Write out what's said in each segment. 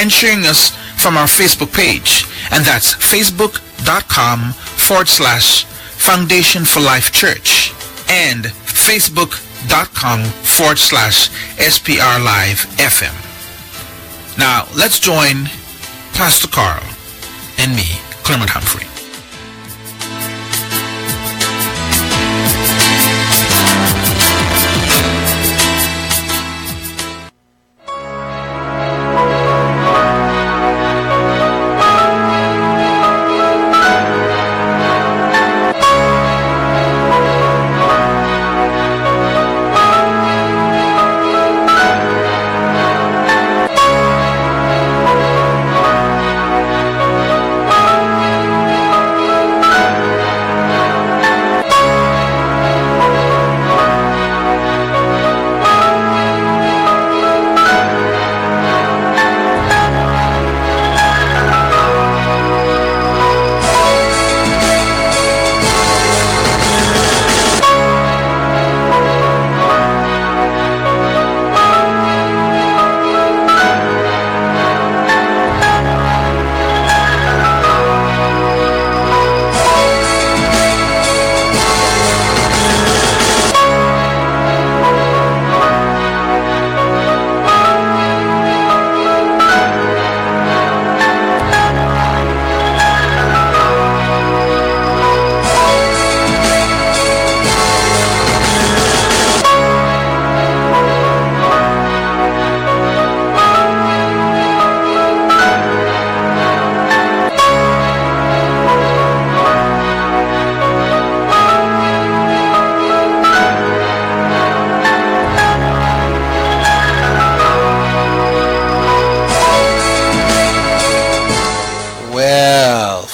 and sharing us from our Facebook page. And that's facebook.com/Foundation for Life Church and facebook.com/SPRLiveFM. Now, let's join Pastor Carl and me, Clement Humphrey.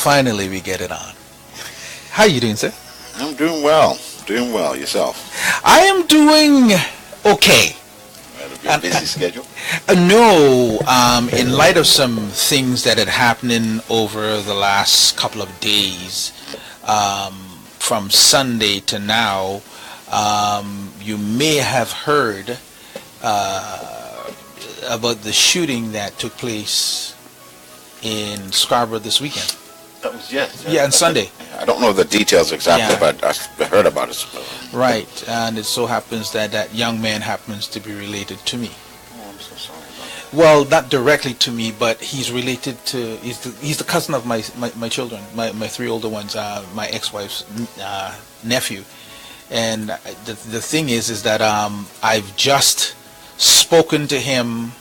Finally, we get it on. How are you doing, sir? I'm doing well. Doing well. Yourself? I am doing okay. A busy schedule? No. In light of some things that had happened over the last couple of days, from Sunday to now, you may have heard about the shooting that took place in Scarborough this weekend. That was, yes. Yeah, on Sunday. I don't know the details exactly, but I heard about it. Right, and it so happens that that young man happens to be related to me. Oh, I'm so sorry about that. Well, not directly to me, but he's related to, he's the cousin of my children, my three older ones, my ex-wife's nephew. And the thing is that I've just spoken to him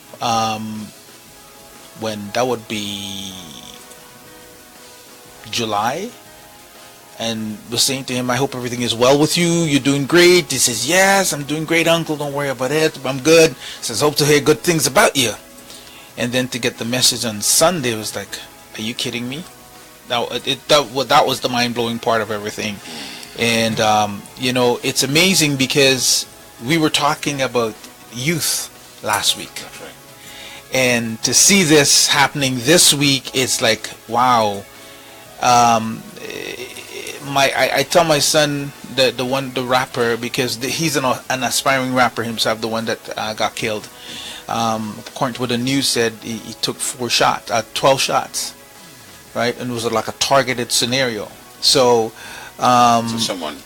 when that would be July, and was saying to him, I hope everything is well with you. You're doing great. He says, yes, I'm doing great, uncle. Don't worry about it. I'm good. He says, hope to hear good things about you. And then to get the message on Sunday, it was like, are you kidding me? That was the mind-blowing part of everything. And, it's amazing because we were talking about youth last week. That's right. And to see this happening this week, it's like, wow. I tell my son, the rapper, because he's an aspiring rapper himself, the one that got killed. According to what the news said, he took 12 shots, right? And it was like a targeted scenario. So someone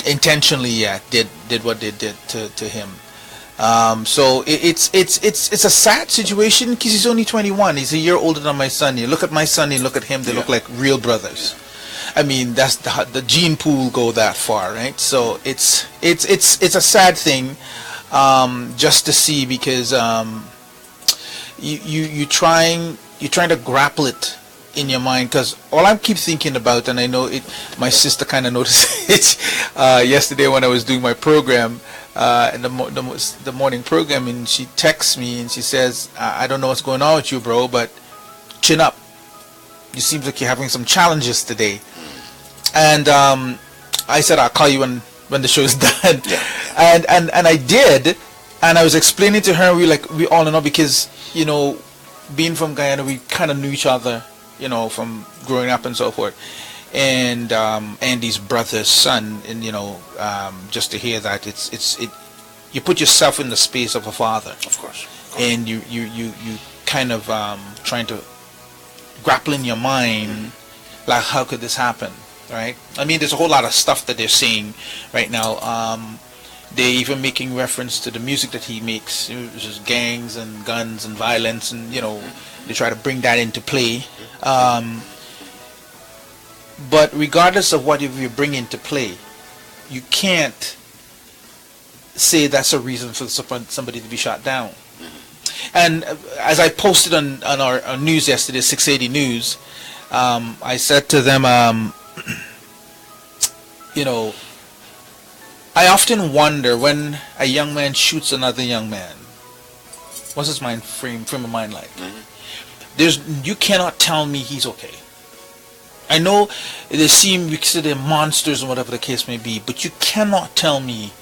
intentionally, yeah, did what they did to him. So it's a sad situation because he's only 21. He's a year older than my son. You look at my son, you look at him, they look like real brothers. I mean, that's the gene pool go that far, right? So it's a sad thing, just to see, because you're trying to grapple it in your mind, because all I keep thinking about, and I know it, my sister kind of noticed it yesterday when I was doing my program, in the morning program, and she texts me and she says, I don't know what's going on with you, bro, but chin up. You seem like you're having some challenges today. And I said, I'll call you when the show is done. Yeah. And I did, and I was explaining to her, we all know, because being from Guyana, we kind of knew each other, from growing up and so forth. And Andy's brother's son, and just to hear that, you put yourself in the space of a father. Of course. And you kind of trying to grapple in your mind, like, how could this happen, right? I mean, there's a whole lot of stuff that they're saying right now. They're even making reference to the music that he makes, which is gangs and guns and violence, and they try to bring that into play. But regardless of what you bring into play, you can't say that's a reason for somebody to be shot down. And as I posted on our news yesterday, 680 News, I said to them, I often wonder when a young man shoots another young man, what's his frame of mind like? You cannot tell me he's okay. I know they seem because they're monsters or whatever the case may be, but you cannot tell me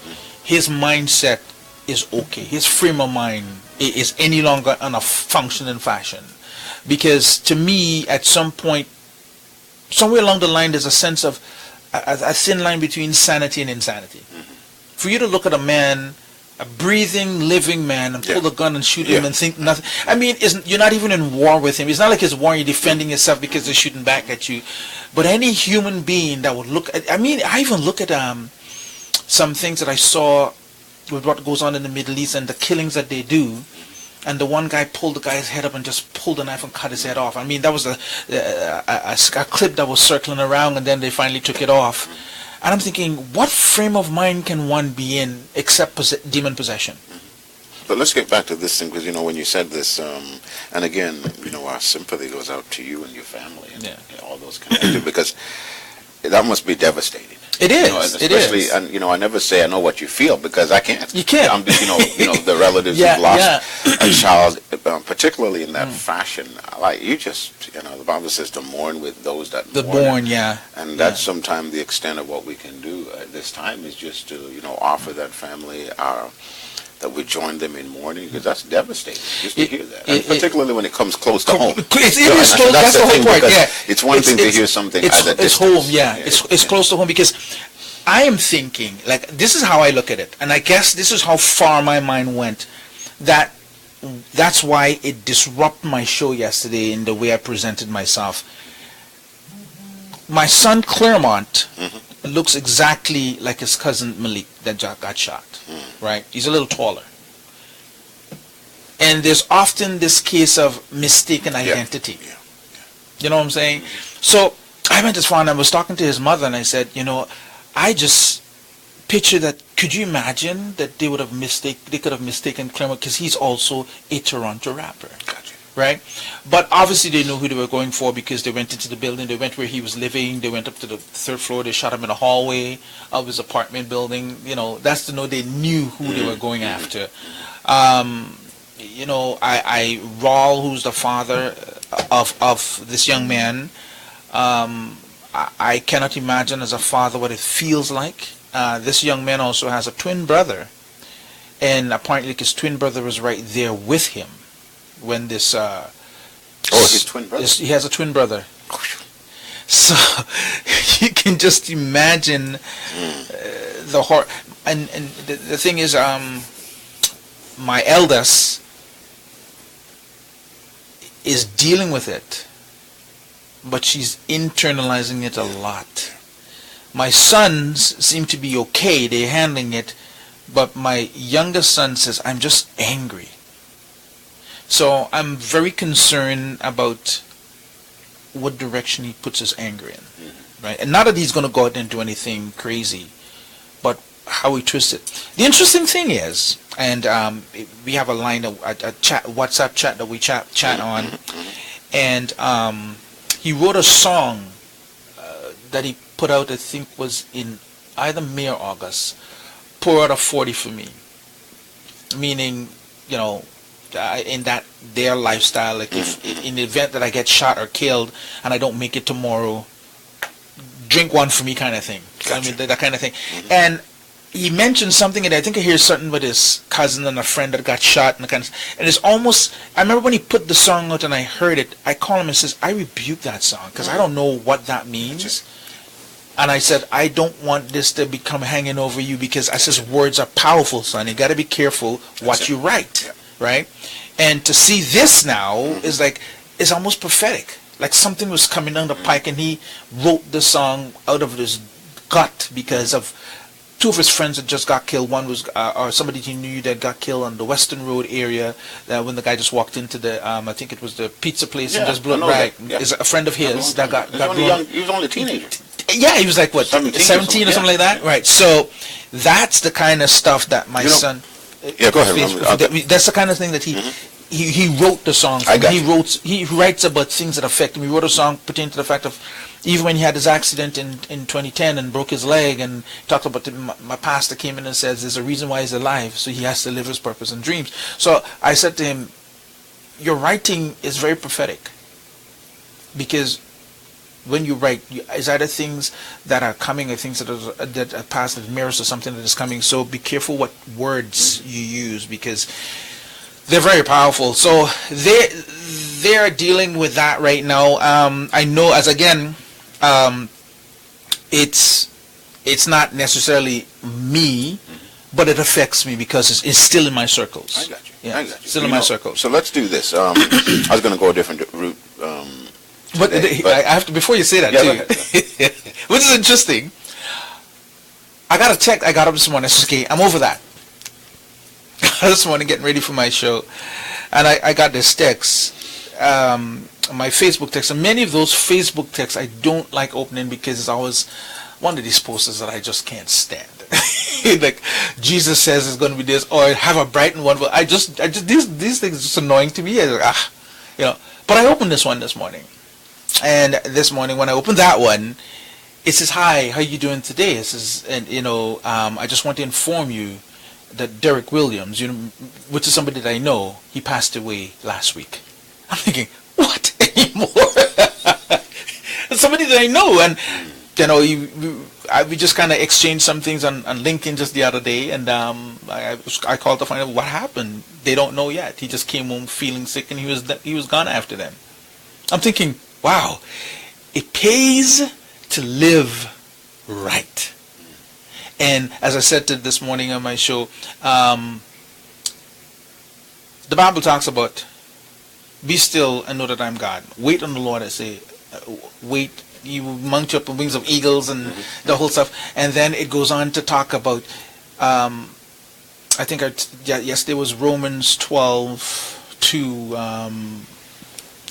his mindset is okay. His frame of mind is any longer on a functioning fashion. Because to me, at some point, somewhere along the line, there's a sense of a thin line between sanity and insanity. For you to look at a man, a breathing, living man, and pull the gun and shoot him and think nothing. I mean, you're not even in war with him. It's not like it's war, you're defending yourself because they're shooting back at you. But any human being that would look at, I mean, I even look at some things that I saw with what goes on in the Middle East and the killings that they do. And the one guy pulled the guy's head up and just pulled the knife and cut his head off. I mean, that was a clip that was circling around, and then they finally took it off. And I'm thinking, what frame of mind can one be in except demon possession? But let's get back to this thing, because, when you said this, and again, our sympathy goes out to you and your family and all those connected, because that must be devastating. It is. Especially, and I never say I know what you feel, because I can't. You can't. I'm just, the relatives who've lost a child, particularly in that fashion. Like you just, the Bible says to mourn with those that mourn. And that's sometimes the extent of what we can do at this time is just to, offer that family that we join them in mourning, because that's devastating just to hear that, and particularly when it comes close to home. It is close. That's the whole point. It's one thing to hear something at a distance. It's home. It's close to home, because I am thinking, like, this is how I look at it, and I guess this is how far my mind went. That's why it disrupted my show yesterday in the way I presented myself. My son Claremont looks exactly like his cousin Malik that got shot. Right? He's a little taller. And there's often this case of mistaken identity. You know what I'm saying? So I went as far, and I was talking to his mother, and I said, I just picture that. Could you imagine that they could have mistaken Claremont, because he's also a Toronto rapper. Gotcha. Right? But obviously they knew who they were going for, because they went into the building, they went where he was living, they went up to the third floor, they shot him in the hallway of his apartment building. That's to know they knew who they were going after. Raul, who's the father of this young man, I cannot imagine as a father what it feels like. This young man also has a twin brother, and apparently his twin brother was right there with him when this his twin brother. He has a twin brother. So you can just imagine the horror. And the thing is, my eldest is dealing with it, but she's internalizing it a lot. My sons seem to be okay, they're handling it, but my youngest son says, I'm just angry. So I'm very concerned about what direction he puts his anger in, right? And not that he's going to go out and do anything crazy, but how he twists it. The interesting thing is, and we have a line, a WhatsApp chat that we chat on, and he wrote a song that he put out, I think was in either May or August, Pour Out a 40 for Me, meaning, in that their lifestyle, like if in the event that I get shot or killed and I don't make it tomorrow, drink one for me, kind of thing. Gotcha. I mean, that kind of thing. And he mentioned something, and I think I hear something with his cousin and a friend that got shot, and it's almost, I remember when he put the song out and I heard it, I call him and says, I rebuke that song, because I don't know what that means. And I said, I don't want this to become hanging over you, because I says words are powerful, son. You got to be careful what you write. right? And to see this now is like, it's almost prophetic. Like something was coming down the pike, and he wrote the song out of his gut because of two of his friends that just got killed. One was, or somebody he knew that got killed on the Western Road area, when the guy just walked into the, I think it was the pizza place, and just blew it right. Is a friend of his that got blown. He was only a teenager. Yeah, he was like, what, 17 or something like that? Right. So that's the kind of stuff that my son... Yeah, go ahead. That's the kind of thing that he wrote the song from. He writes about things that affect him. He wrote a song pertaining to the fact of even when he had his accident in 2010 and broke his leg, and talked about my pastor came in and says there's a reason why he's alive, so he has to live his purpose and dreams. So I said to him, your writing is very prophetic, because when you write, it's either things that are coming or things that are past, that mirrors or something that is coming. So be careful what words you use, because they're very powerful. So they're dealing with that right now. I know, as again, it's not necessarily me, but it affects me because it's still in my circles. I got you. Yeah, I got you. Still in my circles. So let's do this. I was going to go a different route. But I have to, before you say that, too, which is interesting. I got a text. I got up this morning. I said, okay, I'm over that. This morning, getting ready for my show, and I got this text, my Facebook text, and many of those Facebook texts I don't like opening because it's always one of these posters that I just can't stand. Like Jesus says it's going to be this, or have a brighten one. But I just these things are just annoying to me. But I opened this one this morning. And this morning when I opened that one, it says, "Hi, how you doing today?" It says, and I just want to inform you that Derek Williams, which is somebody that I know, he passed away last week. I'm thinking, what anymore? Somebody that I know, and we just kind of exchanged some things on LinkedIn just the other day, and I called to find out what happened. They don't know yet. He just came home feeling sick, and he was gone after them. I'm thinking, wow, it pays to live right. And as I said this morning on my show, the Bible talks about, be still and know that I'm God. Wait on the Lord, I say. Wait, you mount you up on wings of eagles and the whole stuff. And then it goes on to talk about, I think yesterday was Romans 12:2.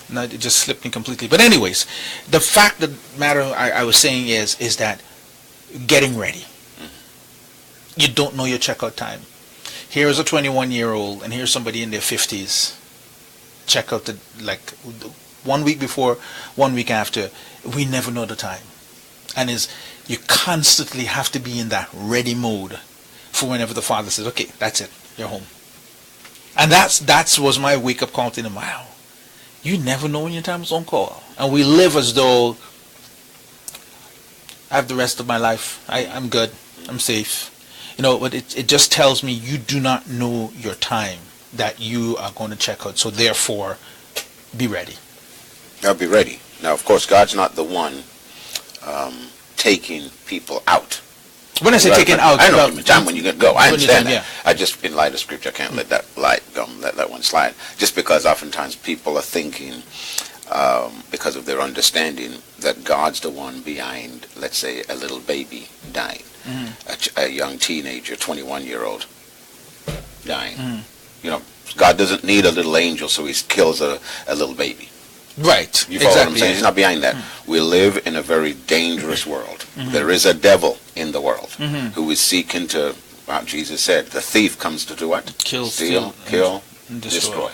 No, it just slipped me completely. But anyways, the fact of the matter I was saying is that getting ready. You don't know your checkout time. Here's a 21-year-old, and here's somebody in their 50s. Check out like 1 week before, 1 week after. We never know the time. And you constantly have to be in that ready mode for whenever the Father says, okay, that's it, you're home. And that was my wake-up call to them. Wow. You never know when your time is on call. And we live as though I have the rest of my life. I'm good. I'm safe. But it just tells me you do not know your time that you are going to check out. So therefore, be ready. Now be ready. Now, of course, God's not the one taking people out. When I say taking out, I know the time when you're going to go. I understand that. Yeah. I just, in light of Scripture, I can't let that light go, let that one slide. Just because oftentimes people are thinking, because of their understanding, that God's the one behind, let's say, a little baby dying, a young teenager, 21-year-old dying. God doesn't need a little angel, so he kills a little baby. Right. You follow what I'm saying? He's not behind that. We live in a very dangerous world. There is a devil in the world who is seeking to, Jesus said, the thief comes to do what? Kill, steal, kill, and destroy.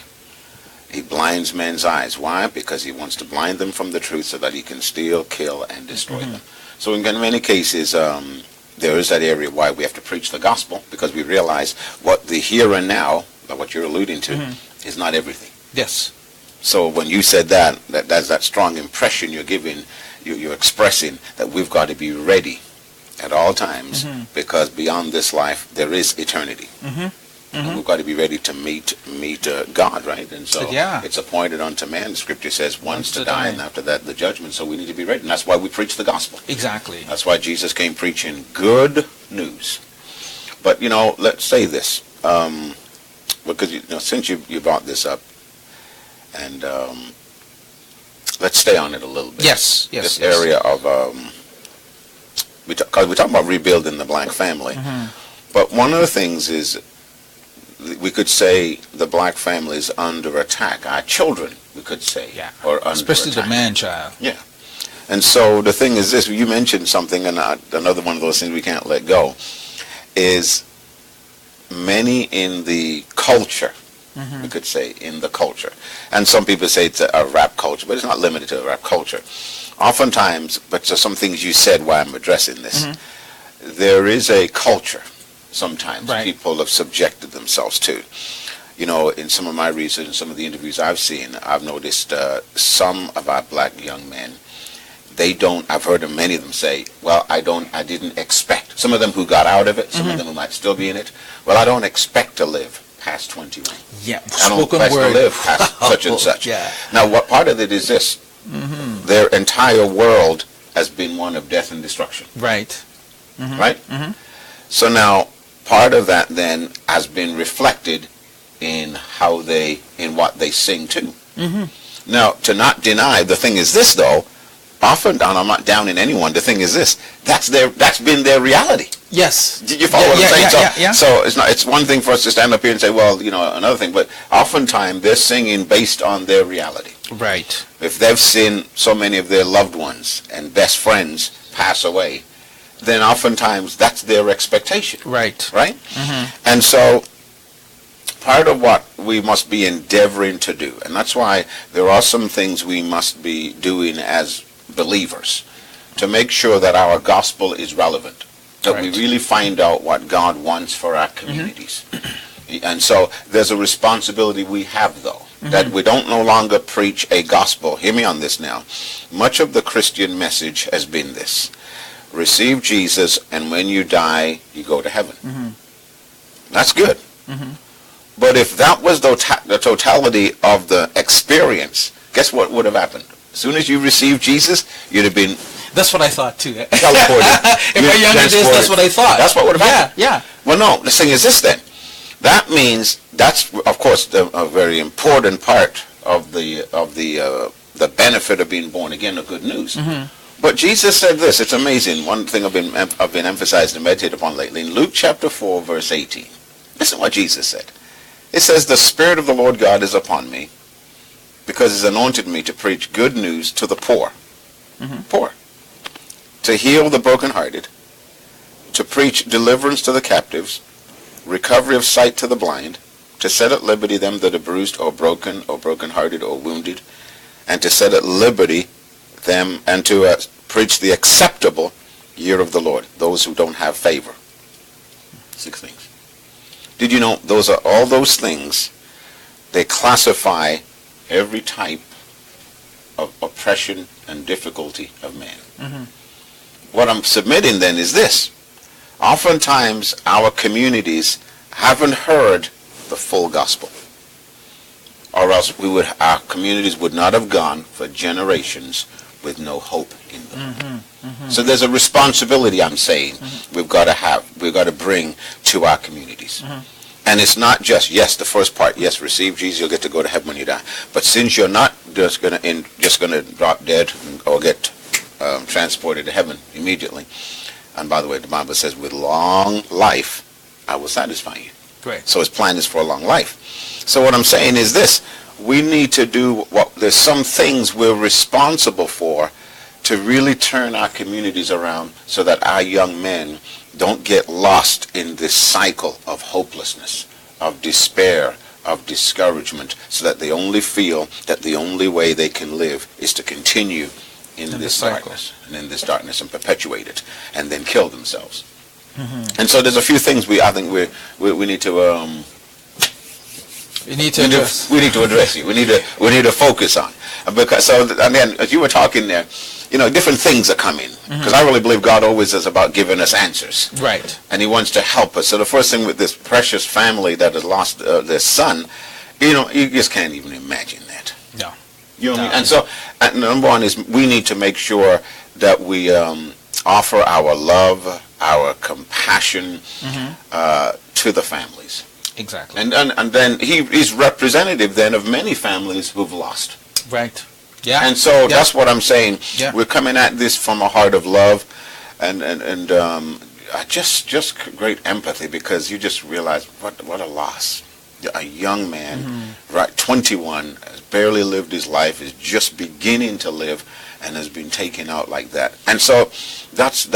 He blinds men's eyes. Why? Because he wants to blind them from the truth so that he can steal, kill, and destroy them. So in many cases, there is that area why we have to preach the gospel, because we realize what the here and now, what you're alluding to, is not everything. Yes. So when you said that's that strong impression you're giving, you're expressing that we've got to be ready at all times, because beyond this life there is eternity. And we've got to be ready to meet God, right? And so it's appointed unto man. The Scripture says once to die, and after that the judgment. So we need to be ready, and that's why we preach the gospel. Exactly. That's why Jesus came preaching good news. But let's say this. because since you brought this up, and let's stay on it a little bit. Yes. This area of because we talk about rebuilding the black family, but one of the things is we could say the black family is under attack. Our children, we could say, or under especially attack. the man-child. Yeah. And so the thing is this: you mentioned something, and another one of those things we can't let go is many in the culture. We could say in the culture, and some people say it's a rap culture, but it's not limited to a rap culture. Oftentimes, but so some things you said while I'm addressing this, there is a culture sometimes people have subjected themselves to. In some of my research and some of the interviews I've seen, I've noticed some of our black young men, I've heard many of them say, well, I didn't expect. Some of them who got out of it, some of them who might still be in it, well, I don't expect to live past 21. Yeah, I don't expect to live past such and such. Now, what part of it is this? Their entire world has been one of death and destruction. Right. Right? So now, part of that then has been reflected in what they sing too. Now, to not deny, the thing is this though, often, and I'm not downing anyone, the thing is this, that's been their reality. Yes. Did you follow what I'm saying? So it's one thing for us to stand up here and say, well, another thing, but oftentimes they're singing based on their reality. Right. If they've seen so many of their loved ones and best friends pass away, then oftentimes that's their expectation. Right. Right? And so part of what we must be endeavoring to do, and that's why there are some things we must be doing as believers to make sure that our gospel is relevant, that we really find out what God wants for our communities. And so there's a responsibility we have, though, that we don't no longer preach a gospel. Hear me on this now. Much of the Christian message has been this: receive Jesus, and when you die, you go to heaven. That's good. But if that was the totality of the experience, guess what would have happened? As soon as you received Jesus, you'd have been... That's what I thought too. Teleported. In my younger days, that's what I thought. That's what would have happened. Yeah. Well, no, the thing is this then. That means that's, of course, a very important part of the benefit of being born again, the good news. But Jesus said this. It's amazing. One thing I've been emphasized and meditated upon lately. In Luke chapter 4, verse 18. Listen to what Jesus said. It says, the Spirit of the Lord God is upon me, because he's anointed me to preach good news to the poor. Poor. To heal the brokenhearted, to preach deliverance to the captives, recovery of sight to the blind, to set at liberty them that are bruised or brokenhearted or wounded, and to set at liberty them, and to preach the acceptable year of the Lord, those who don't have favor. 6 things. Did you know all those things, they classify every type of oppression and difficulty of man. What I'm submitting then is this. Oftentimes our communities haven't heard the full gospel, or else our communities would not have gone for generations with no hope in them. So there's a responsibility, I'm saying, we've got to bring to our communities. And it's not just, yes, the first part, yes, receive Jesus, you'll get to go to heaven when you die. But since you're not just going to drop dead or get transported to heaven immediately, and by the way, the Bible says, with long life, I will satisfy you. Great. So his plan is for a long life. So what I'm saying is this: we need to do there's some things we're responsible for to really turn our communities around, so that our young men don't get lost in this cycle of hopelessness, of despair, of discouragement, so that they only feel that the only way they can live is to continue in this darkness, and perpetuate it, and then kill themselves. And so there's a few things I think we need to we need to address. We need to focus on, because again, as you were talking there, different things are coming, because I really believe God always is about giving us answers. Right. And he wants to help us. So the first thing with this precious family that has lost their son, you just can't even imagine that. No. You know what I mean? And so, number one is we need to make sure that we offer our love, our compassion to the families. Exactly. And then he's representative then of many families who've lost. Right. Yeah. And so that's what I'm saying. Yeah. We're coming at this from a heart of love, and just great empathy, because you just realize what a loss. A young man, right, 21, has barely lived his life, is just beginning to live, and has been taken out like that. And so that's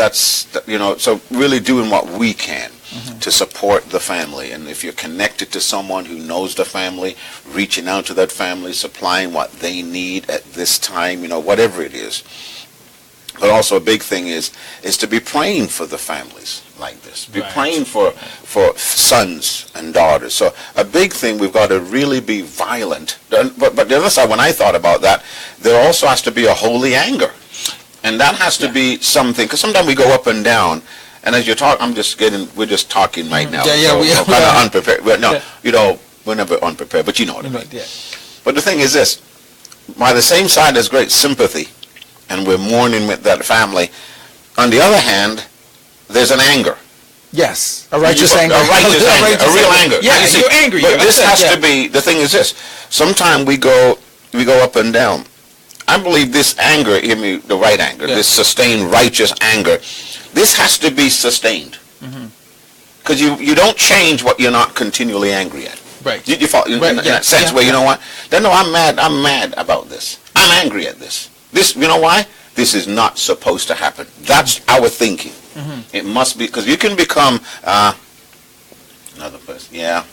so really doing what we can to support the family. And if you're connected to someone who knows the family, reaching out to that family, supplying what they need at this time, whatever it is. But also a big thing is to be praying for the families like this. Be praying for sons and daughters. So a big thing, we've got to really be violent. But the other side, when I thought about that, there also has to be a holy anger. And that has to be something, because sometimes we go up and down. And as you talk, we're just talking right now. We're kind of unprepared. We're never unprepared, but you know what I mean. But the thing is this, by the same side, there's great sympathy, and we're mourning with that family. On the other hand, there's an anger. Yes, a righteous anger. A real anger. Yeah, you're angry. But this has to be, the thing is this, sometimes we go up and down. I believe this anger, the right anger, this sustained righteous anger, this has to be sustained. Because you don't change what you're not continually angry at. Right. You follow, in that sense where, you know what, no, I'm mad about this. I'm angry at this. This, you know why? This is not supposed to happen. That's our thinking. It must be, because you can become another person. Yeah,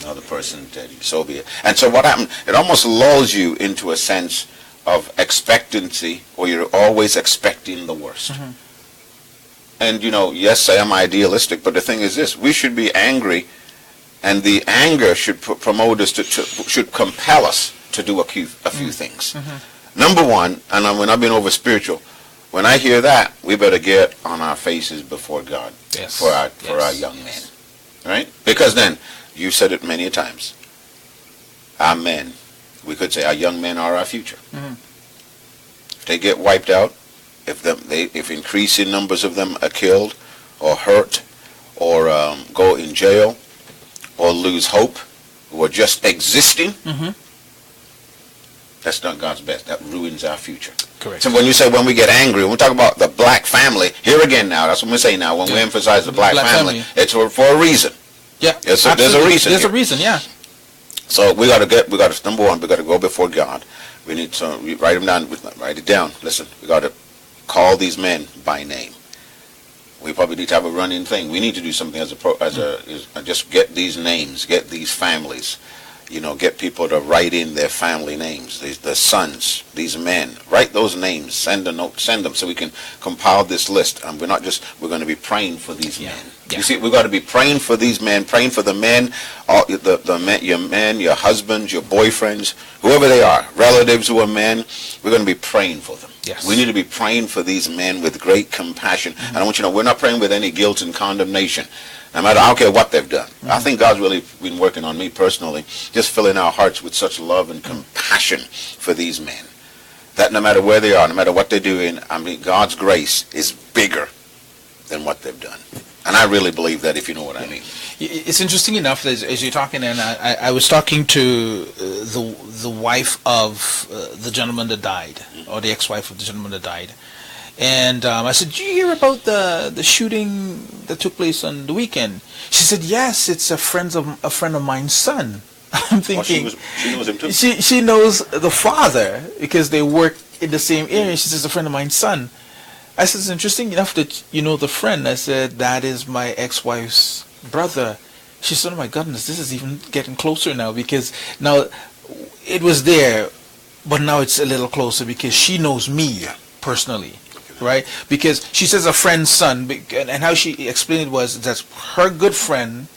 another person dead. So be it. And so what happened? It almost lulls you into a sense of expectancy, or you're always expecting the worst. And yes, I am idealistic, but the thing is this: we should be angry, and the anger should promote us should compel us to do a few things. Number one, and when I've been over spiritual, when I hear that, we better get on our faces before God for our young men, right? Because then, you said it many times, our men, we could say our young men are our future. If they get wiped out, if increasing numbers of them are killed or hurt or go in jail or lose hope or just existing, that's not God's best. That ruins our future. Correct. So when you say, when we get angry, when we talk about the black family, here again now, that's what we say now, when we emphasize the black family, it's for a reason. Yeah, there's a reason. There's a reason, yeah. So number one, we got to go before God. We need to write it down. Listen, we got to call these men by name. We probably need to have a running thing. We need to do something just get these names, get these families. Get people to write in their family names, the sons, these men. Write those names, send a note, send them so we can compile this list. And we're going to be praying for these men. Yeah. You see, we've got to be praying for these men, praying for the men, your men, your husbands, your boyfriends, whoever they are, relatives who are men. We're going to be praying for them. Yes. We need to be praying for these men with great compassion. And I want you to know, we're not praying with any guilt and condemnation. No matter, I don't care what they've done. I think God's really been working on me personally, just filling our hearts with such love and compassion for these men. That no matter where they are, no matter what they're doing, God's grace is bigger than what they've done. And I really believe that, if you know what I mean. It's interesting enough, as you're talking, and I was talking to the wife of the gentleman that died, or the ex-wife of the gentleman that died. And I said, did you hear about the shooting that took place on the weekend? She said, yes, it's a friend of mine's son. I'm thinking, she knows him too. She knows the father because they work in the same area. She says, a friend of mine's son. I said, it's interesting enough that you know the friend. I said, that is my ex-wife's brother. She said, oh my goodness, this is even getting closer now, because now it was there, but now it's a little closer because she knows me personally. Right? Because she says a friend's son, and how she explained it was that her good friend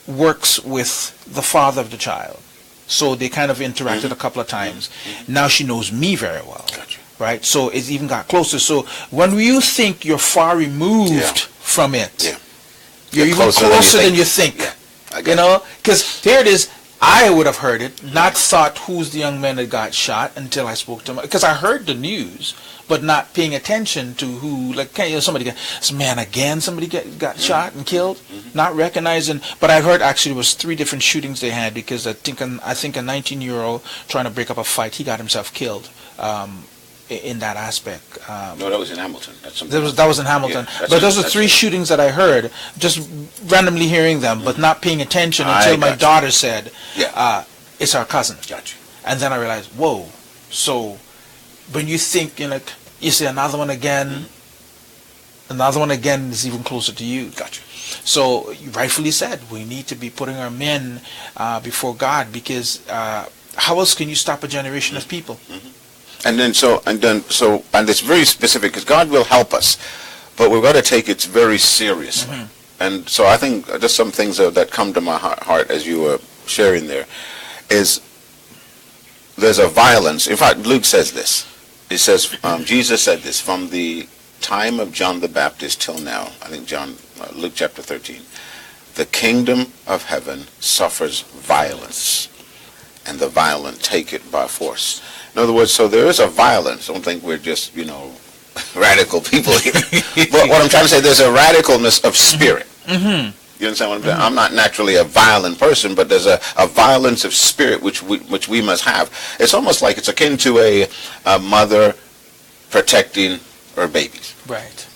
works with the father of the child. So they kind of interacted a couple of times. Now she knows me very well. Gotcha. Right? So it's even got closer. So when you think you're far removed from it, you're even closer than you think. Because here it is, I would have heard it, not thought who's the young man that got shot until I spoke to him. Because I heard the news, but not paying attention to who, like, somebody got, man, again, somebody got shot and killed, not recognizing. But I heard actually it was 3 different shootings they had, because I think a 19-year-old trying to break up a fight, he got himself killed. In that aspect. No, that was in Hamilton. That was in Hamilton. Yeah, but those are 3 shootings that I heard, just randomly hearing them, but not paying attention until my daughter said, it's our cousin. Gotcha. And then I realized, whoa. So when you think, you see another one again, another one again is even closer to you. Gotcha. So you rightfully said, we need to be putting our men before God, because how else can you stop a generation of people? And it's very specific, because God will help us, but we've got to take it very seriously. And so I think just some things that come to my heart as you were sharing there is there's a violence. In fact, Luke says this. He says, Jesus said this, from the time of John the Baptist till now, I think Luke chapter 13, the kingdom of heaven suffers violence, and the violent take it by force. In other words, so there is a violence. Don't think we're just, radical people here. But what I'm trying to say, there's a radicalness of spirit. You understand what I'm saying? I'm not naturally a violent person, but there's a violence of spirit which we must have. It's almost like it's akin to a mother protecting her babies. Right.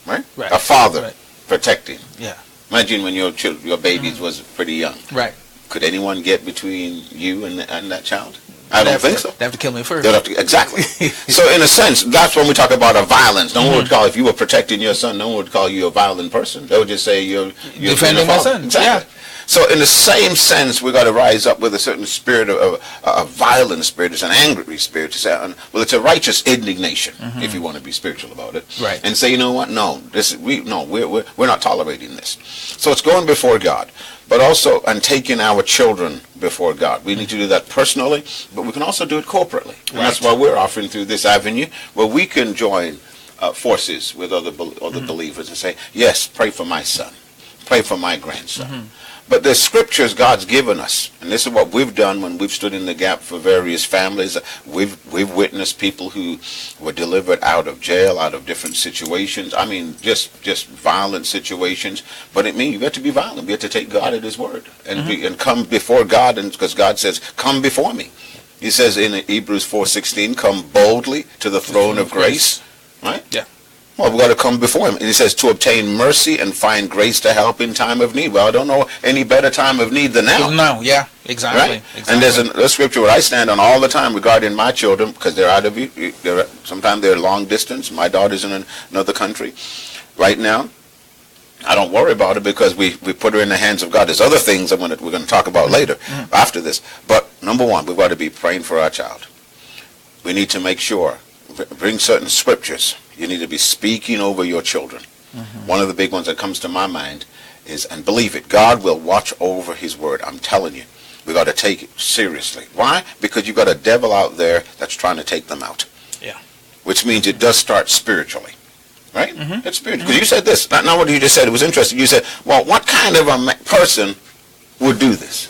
A father protecting. Yeah. Imagine when your babies was pretty young. Right. Could anyone get between you and that child? I don't think so. They have to kill me first. Exactly. So in a sense, that's when we talk about a violence. No one would call, if you were protecting your son, no one would call you a violent person. They would just say you're defending my son. Exactly. Yeah. So in the same sense, we've got to rise up with a certain spirit of a violent spirit. It's an angry spirit. It's a righteous indignation, if you want to be spiritual about it. Right. And say, you know what? No, we're not tolerating this. So it's going before God, but also and taking our children before God. We need to do that personally, but we can also do it corporately. And that's why we're offering through this avenue where we can join forces with other believers and say, yes, pray for my son, pray for my grandson. But the scriptures God's given us, and this is what we've done when we've stood in the gap for various families. We've witnessed people who were delivered out of jail, out of different situations. I mean, just violent situations. But it means you got to be violent. We have to take God at His word and come before God, and because God says, "Come before me." He says in Hebrews 4:16, "Come boldly to the throne of grace." Right? Yeah. Well, we've got to come before Him. And He says to obtain mercy and find grace to help in time of need. Well, I don't know any better time of need than now. No, yeah, exactly. Right? Exactly. And there's a scripture where I stand on all the time regarding my children, because they're out of you. Sometimes they're long distance. My daughter's in another country right now. I don't worry about it because we put her in the hands of God. There's other things we're going to talk about later after this. But number one, we've got to be praying for our child. We need to make sure, bring certain scriptures. You need to be speaking over your children. One of the big ones that comes to my mind is, and believe it, God will watch over His word. I'm telling you, we got to take it seriously. Why? Because you've got a devil out there that's trying to take them out. Yeah. Which means it does start spiritually. Right? It's spiritual. Because you said this, not what you just said. It was interesting. You said, well, what kind of a person would do this?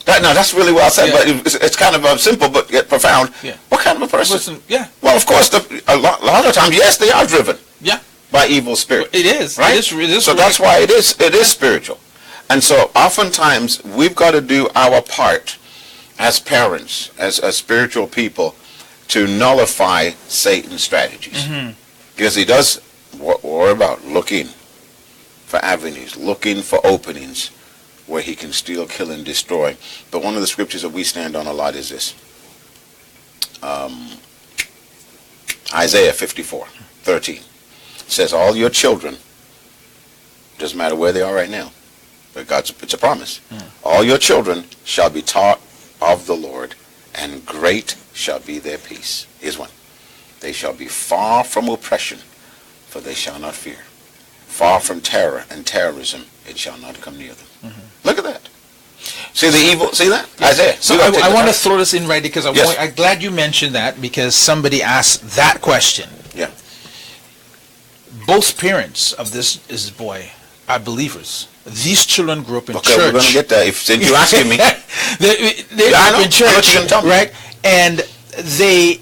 That's really well said, but it's kind of simple but yet profound. Yeah. What kind of a person? Well, of course, a lot of times, yes, they are driven. Yeah. By evil spirits. It is. Right? It is so that's why it is spiritual. And so oftentimes we've got to do our part as parents, as spiritual people, to nullify Satan's strategies. Because he does worry about looking for avenues, looking for openings where he can steal, kill, and destroy. But one of the scriptures that we stand on a lot is this. Isaiah 54:13 says, all your children, doesn't matter where they are right now, but it's a promise. All your children shall be taught of the Lord, and great shall be their peace. Here's one. They shall be far from oppression, for they shall not fear. Far from terror and terrorism, it shall not come near them. Look at that. See the evil? See that? Yes. Isaiah. So I want to throw this in right because I'm glad you mentioned that, because somebody asked that question. Yeah. Both parents of this boy are believers. these children grew up in okay, church. We're going to get there. Since you're asking me. they grew up in church, right? And they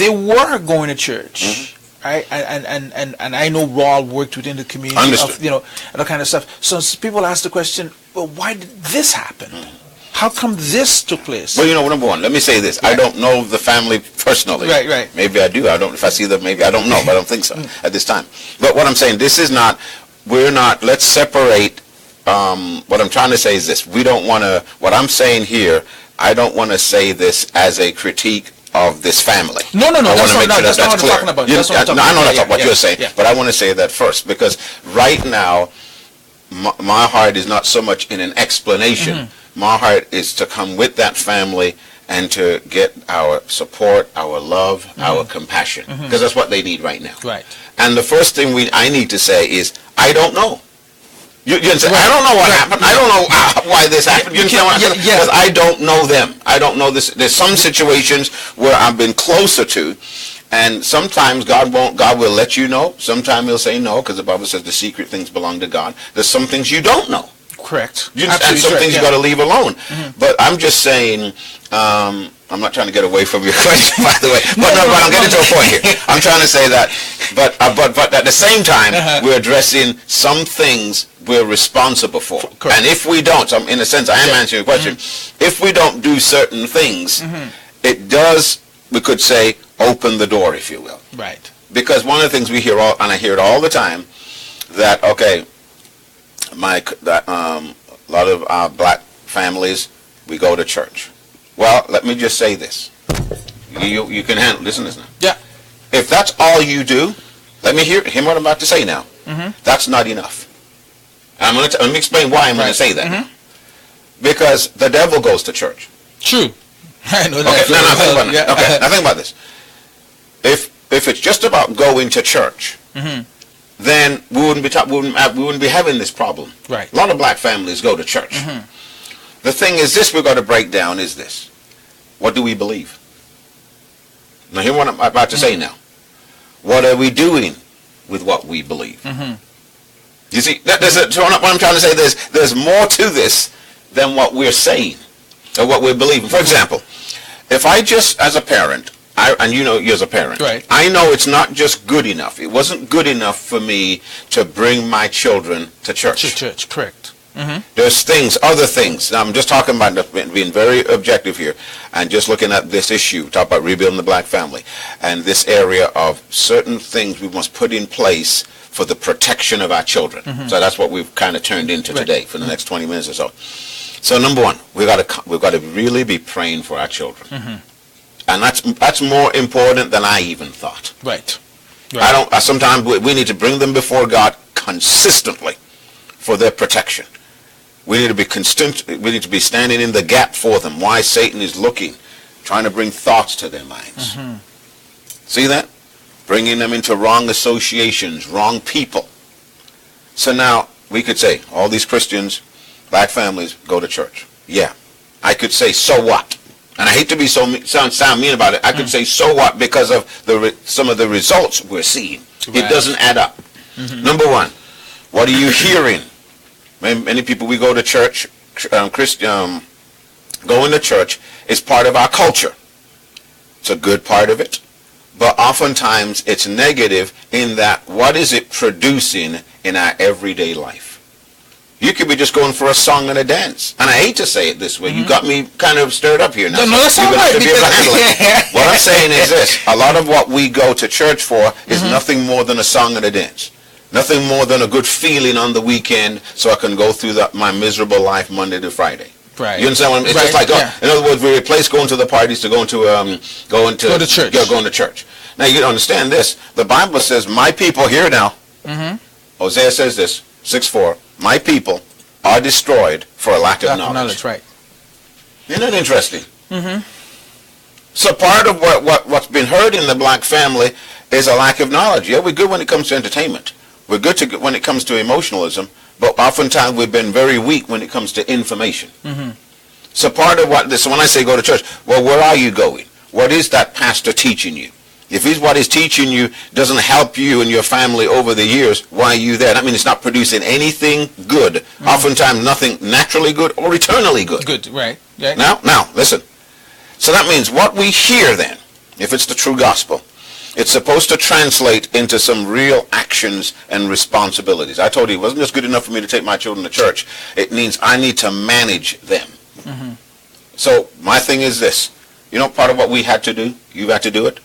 were going to church. Mm-hmm. Right? And I know Raul worked within the community of, and that kind of stuff. So people ask the question, well, why did this happen? Mm-hmm. How come this took place? Well, number one, let me say this. Right. I don't know the family personally. Right. Maybe I do. I don't. If I see them, maybe I don't know, but I don't think so at this time. But what I'm saying, let's separate. What I'm trying to say is this. We don't want to, what I'm saying here, I don't want to say this as a critique of this family. No. That's not what I'm talking about. I know that's what you're saying, but I want to say that first, because right now, my heart is not so much in an explanation. Mm-hmm. My heart is to come with that family and to get our support, our love, our compassion, because that's what they need right now. Right. And the first thing I need to say is, I don't know. You can say, I don't know what happened. I don't know why this happened. You understand what I'm saying? Because I don't know them. I don't know this. There's some situations where I've been closer to, and sometimes God will let you know. Sometimes He'll say no, because the Bible says the secret things belong to God. There's some things you don't know. Correct. And some things you got to leave alone. Mm-hmm. But I'm just saying, I'm not trying to get away from your question, by the way. But I'm getting to a point here. I'm trying to say that, but at the same time, we're addressing some things we're responsible for. Correct. And if we don't, so in a sense, I am answering your question. Mm-hmm. If we don't do certain things, it does, we could say, open the door, if you will. Right. Because one of the things we hear, and I hear it all the time, that, okay, a lot of our black families, we go to church. Well, let me just say this. You can handle, listen to this now. Yeah. If that's all you do, let me hear what I'm about to say now. Mm-hmm. That's not enough. And let me explain why I'm going to say that. Mm-hmm. Because the devil goes to church. True. I know that. Okay, now think about this. If it's just about going to church, then we wouldn't be having this problem. Right. A lot of black families go to church. Mm-hmm. The thing is, this we're going to break down is this. What do we believe? Now, hear what I'm about to say now. What are we doing with what we believe? Mm-hmm. You see, what I'm trying to say, there's more to this than what we're saying or what we're believing. For example, if I just, as a parent, and you as a parent, right. I know it's not just good enough. It wasn't good enough for me to bring my children to church. To church, correct. Mm-hmm. There's other things. Now, I'm just talking about being very objective here and just looking at this issue, talk about rebuilding the black family, and this area of certain things we must put in place for the protection of our children. Mm-hmm. So that's what we've kind of turned into today for the next 20 minutes or so. So number one, we've got to really be praying for our children. Mm-hmm. And that's more important than I even thought. Right. Sometimes we need to bring them before God consistently for their protection. We need to be constant. We need to be standing in the gap for them. Why Satan is looking, trying to bring thoughts to their minds. Mm-hmm. See that? Bringing them into wrong associations, wrong people. So now we could say all these Christians, black families, go to church. Yeah, I could say so what? And I hate to be sound mean about it. I could say so what because of some of the results we're seeing. Right. It doesn't add up. Mm-hmm. Number one, what are you hearing? Many people, we go to church, going to church is part of our culture. It's a good part of it. But oftentimes it's negative in that what is it producing in our everyday life? You could be just going for a song and a dance. And I hate to say it this way. Mm-hmm. You got me kind of stirred up here now. No, that's all right. What I'm saying is this. A lot of what we go to church for is nothing more than a song and a dance. Nothing more than a good feeling on the weekend so I can go through my miserable life Monday to Friday. Right. You understand what I mean? It's just like, in other words, we replace going to the parties to going to church. Yeah, going to church. Now, you understand this. The Bible says, my people, here now, Hosea says this, 6:4, my people are destroyed for a lack of knowledge. Right. Isn't that interesting? Mm-hmm. So part of what's been heard in the black family is a lack of knowledge. Yeah, we're good when it comes to entertainment. We're good when it comes to emotionalism, but oftentimes we've been very weak when it comes to information. Mm-hmm. So part of so when I say go to church, well, where are you going? What is that pastor teaching you? If what he's teaching you doesn't help you and your family over the years, why are you there? That means it's not producing anything good. Oftentimes nothing naturally good or eternally good. Good, right. Now, listen. So that means what we hear then, if it's the true gospel, it's supposed to translate into some real actions and responsibilities. I told you it wasn't just good enough for me to take my children to church. It means I need to manage them. Mm-hmm. So my thing is this. You know, part of what we had to do, you've had to do it.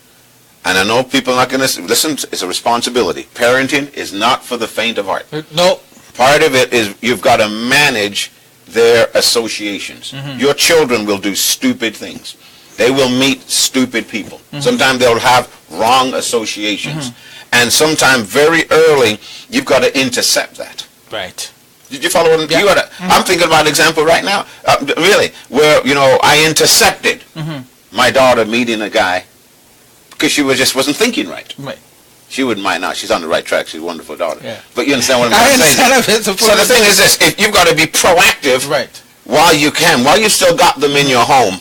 And I know people are not going to listen. It's a responsibility. Parenting is not for the faint of heart. No. Part of it is you've got to manage their associations. Mm-hmm. Your children will do stupid things. They will meet stupid people. Mm-hmm. Sometimes they'll have wrong associations. Mm-hmm. And sometimes very early, you've got to intercept that. Right. Did you follow what I'm thinking about an example right now, really, where, I intercepted my daughter meeting a guy because she wasn't thinking right. Right. She wouldn't mind now. She's on the right track. She's a wonderful daughter. Yeah. But you understand what I'm saying? So the thing is this. If you've got to be proactive while you can, while you still got them in your home,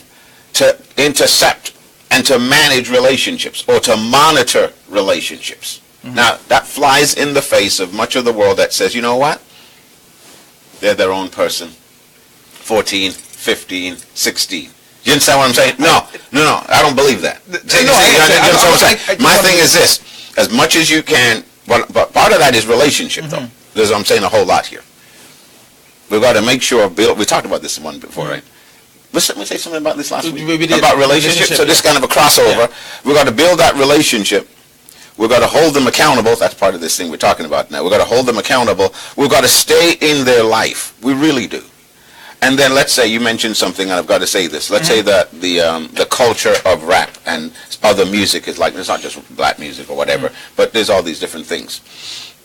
to intercept and to manage relationships or to monitor relationships. Mm-hmm. Now, that flies in the face of much of the world that says, you know what? They're their own person. 14, 15, 16. You understand what I'm saying? No, I don't believe that. My thing is this. As much as you can, but part of that is relationship, though. I'm saying a whole lot here. We've got to make sure, we talked about this one before, right? Let me say something about this last week. About relationships. So this kind of a crossover. Yeah. We've got to build that relationship. We've got to hold them accountable. That's part of this thing we're talking about now. We've got to hold them accountable. We've got to stay in their life. We really do. And then let's say you mentioned something, and I've got to say this. Let's say that the culture of rap and other music is like, it's not just black music or whatever, but there's all these different things.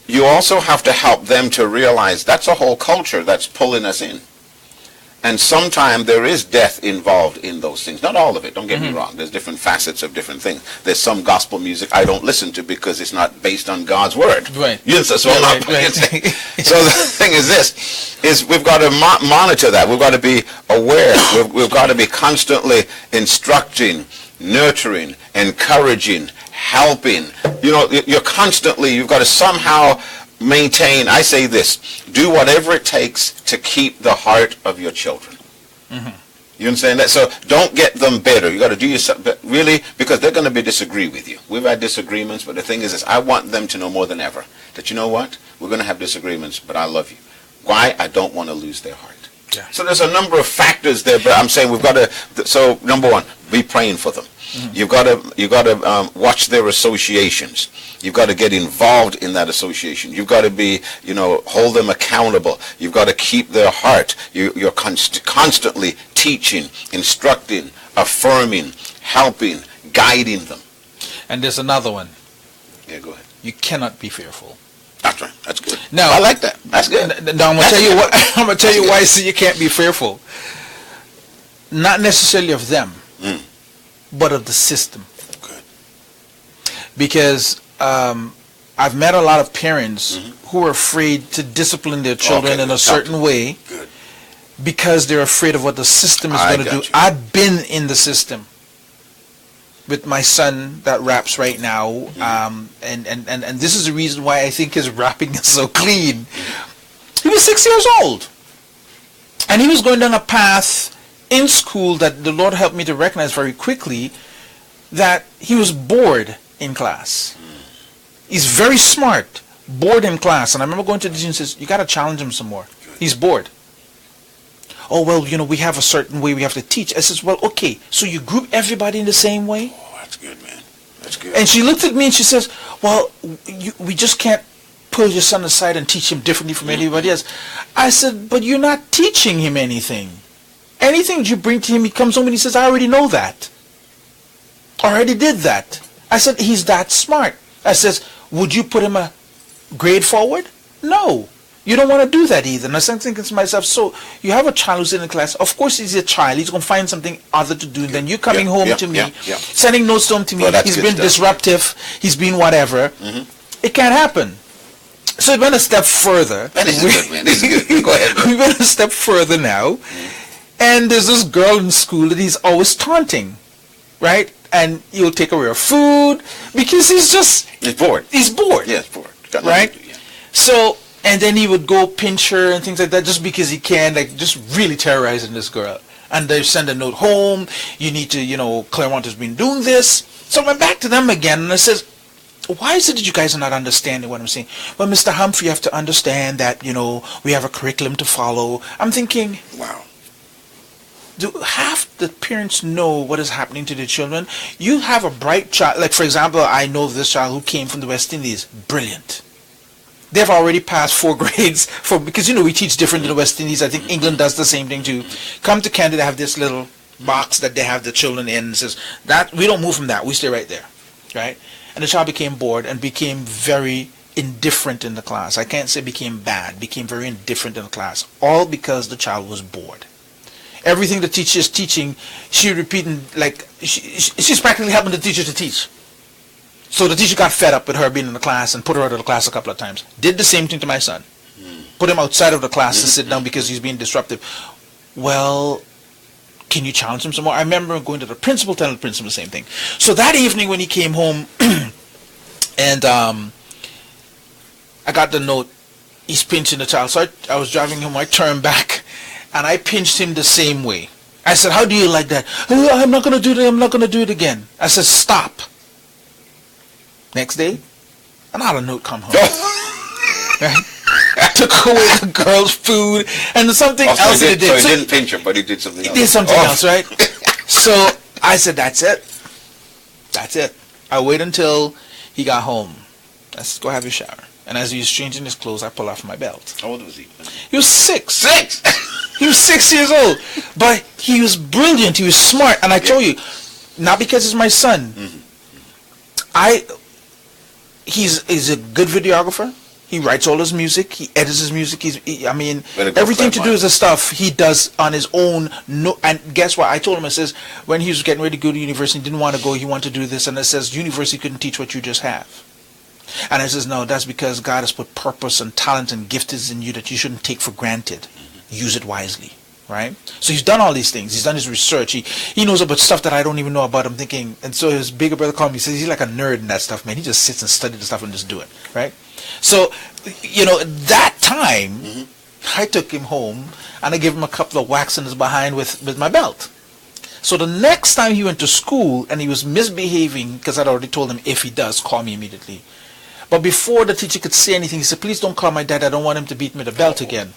You also have to help them to realize that's a whole culture that's pulling us in. And sometimes there is death involved in those things. Not all of it, don't get me wrong. There's different facets of different things. There's some gospel music I don't listen to because it's not based on God's word. Right. So the thing is this, is we've got to monitor that. We've got to be aware. We've got to be constantly instructing, nurturing, encouraging, helping. You've got to somehow maintain, I say this, do whatever it takes to keep the heart of your children. You understand that? So don't get them bitter. You got to do yourself, really, because they're going to disagree with you. We've had disagreements, but the thing is this, I want them to know more than ever that, you know what, we're going to have disagreements, but I love you. Why? I don't want to lose their heart. Yeah. So there's a number of factors there, but I'm saying we've got to, so number one, be praying for them. You've got to watch their associations. You've got to get involved in that association. You've got to be, hold them accountable. You've got to keep their heart. You're constantly teaching, instructing, affirming, helping, guiding them. And there's another one. Yeah, go ahead. You cannot be fearful. That's right. That's good. Now, I like that. That's good. Now I'm gonna tell you what. I'm gonna tell you why you can't be fearful. Not necessarily of them, but of the system. Good. Because I've met a lot of parents who are afraid to discipline their children in a certain way. Good. Because they're afraid of what the system is going to do. I've been in the system with my son that raps right now, and this is the reason why I think his rapping is so clean. He was 6 years old, and he was going down a path in school that the Lord helped me to recognize very quickly, that he was bored in class. He's very smart, bored in class, and I remember going to the teacher and says, you got to challenge him some more. He's bored. Oh, well, we have a certain way we have to teach. I says, well, okay, so you group everybody in the same way? Oh, that's good, man. That's good. And she looked at me and she says, well, we just can't pull your son aside and teach him differently from anybody else. I said, but you're not teaching him anything. Anything that you bring to him, he comes home and he says, I already know that. I already did that. I said, he's that smart. I says, would you put him a grade forward? No. You don't want to do that either. And I was thinking to myself, so you have a child who's in the class. Of course he's a child. He's going to find something other to do. And then you coming home to me, sending notes home to me. Well, he's been disruptive. He's been whatever. It can't happen. So we went a step further. That is good, man. This is good. Go ahead. We went a step further now. And there's this girl in school that he's always taunting. right? And he'll take away her food because he's bored. He's bored. Yeah, he's bored. Right? Yeah. So, and then he would go pinch her and things like that just because he can, like just really terrorizing this girl. And they send a note home. You need to, Claremont has been doing this. So I went back to them again and I says, why is it that you guys are not understanding what I'm saying? Well, Mr. Humphrey, you have to understand that, we have a curriculum to follow. I'm thinking, wow. Do half the parents know what is happening to their children? You have a bright child. Like, for example, I know of this child who came from the West Indies. Brilliant. They've already passed 4 grades because we teach different in the West Indies. I think England does the same thing too. Come to Canada, they have this little box that they have the children in and says that we don't move from that. We stay right there, right? And the child became bored and became very indifferent in the class. I can't say became bad, became very indifferent in the class, all because the child was bored. Everything the teacher is teaching, she repeating, like she's practically helping the teacher to teach. So the teacher got fed up with her being in the class and put her out of the class a couple of times. Did the same thing to my son. Put him outside of the class to sit down because he's being disruptive. Well, can you challenge him some more? I remember going to the principal, telling the principal the same thing. So that evening when he came home and I got the note, he's pinching the child. So I was driving home, I turned back and I pinched him the same way. I said, how do you like that? Oh, I'm not going to do it. I'm not going to do it again. I said, stop. Next day, another note come home. Right? Took away the girl's food and something else he did. So he didn't pinch her, but he did something else. He did something else, right? So I said, that's it. That's it. I wait until he got home. I said, go have your shower. And as he was changing his clothes, I pulled off my belt. How old was he? He was 6. 6? He was 6 years old. But he was brilliant. He was smart. And I told you, not because he's my son. He's a good videographer. He writes all his music. He edits his music. Everything to do with the stuff he does on his own. No, and guess what? I told him, I says, when he was getting ready to go to university, he didn't want to go. He wanted to do this. And it says, university couldn't teach what you just have. And I says, no, that's because God has put purpose and talent and giftings in you that you shouldn't take for granted. Use it wisely. Right? So he's done all these things. He's done his research. He knows about stuff that I don't even know about. I'm thinking, and so his bigger brother called me. He says he's like a nerd in that stuff, man. He just sits and studies the stuff and just do it. Right? So, that time, I took him home and I gave him a couple of whacks in his behind with my belt. So the next time he went to school and he was misbehaving, because I'd already told him, if he does, call me immediately. But before the teacher could say anything, he said, please don't call my dad. I don't want him to beat me with a belt again.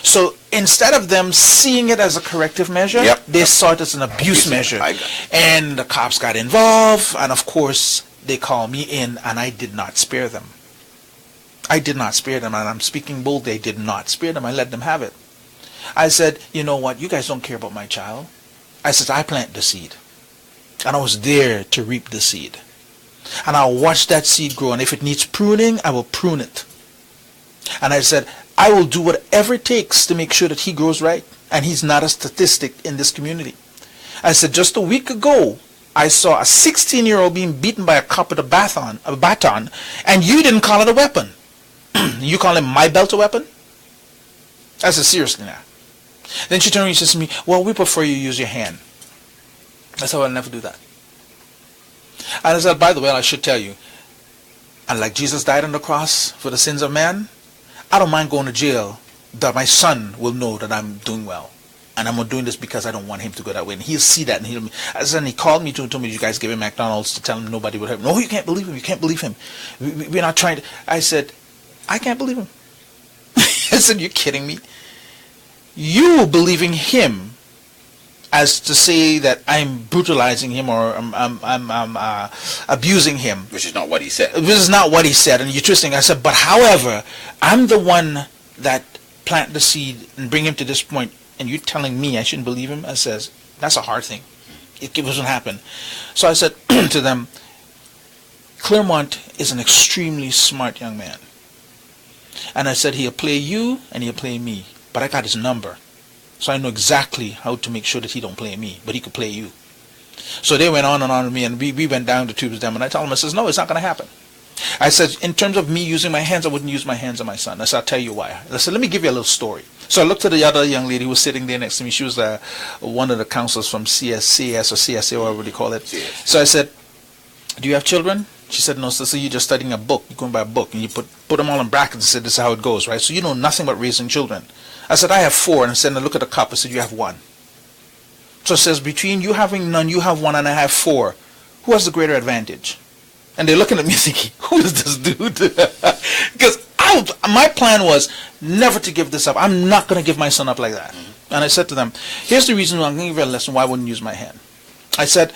So instead of them seeing it as a corrective measure, they saw it as an abuse measure. And the cops got involved, and of course they called me in, and I did not spare them. I did not spare them, and I'm speaking boldly. I did not spare them. I let them have it. I said, you know what, you guys don't care about my child. I said, I plant the seed, and I was there to reap the seed. And I'll watch that seed grow, and if it needs pruning, I will prune it. And I said, I will do whatever it takes to make sure that he grows right, and he's not a statistic in this community. I said, just a week ago, I saw a 16-year-old being beaten by a cop with a baton, and you didn't call it a weapon. You call him my belt a weapon? I said, seriously now. Then she turned and says to me, well, we prefer you use your hand. I said, well, I'll never do that. And I said, by the way, I should tell you, and like Jesus died on the cross for the sins of man, I don't mind going to jail, that my son will know that I'm doing well. And I'm doing this because I don't want him to go that way. And he'll see that. And he called me to told me, you guys give him McDonald's to tell him nobody would hurt him. No, you can't believe him. You can't believe him. We're not trying to. I said, I can't believe him. I said, you're kidding me. You believing him as to say that I'm brutalizing him or I'm abusing him. Which is not what he said. This is not what he said. And you're twisting. I said, but however, I'm the one that plant the seed and bring him to this point. And you're telling me I shouldn't believe him? I says, that's a hard thing. It doesn't happen. So I said to them, Claremont is an extremely smart young man. And I said, he'll play you and he'll play me. But I got his number. So I know exactly how to make sure that he don't play me. But he could play you. So they went on and on with me. And we went down the tubes with them. And I told them, I says, no, it's not going to happen. I said, in terms of me using my hands, I wouldn't use my hands on my son. I said, I'll tell you why. I said, let me give you a little story. So I looked at the other young lady who was sitting there next to me. She was one of the counselors from CSCS or CSA, whatever they call it. Yes. So I said, do you have children? She said, no, so you're just studying a book. You're going by a book, and you put them all in brackets and said, this is how it goes, right? So you know nothing about raising children. I said, I have 4. And I said, now look at the cup. I said, you have 1. So it says, between you having none, you have 1, and I have 4. Who has the greater advantage? And they're looking at me thinking, who is this dude? Because my plan was never to give this up. I'm not going to give my son up like that. Mm-hmm. And I said to them, here's the reason why I'm going to give you a lesson why I wouldn't use my hand. I said,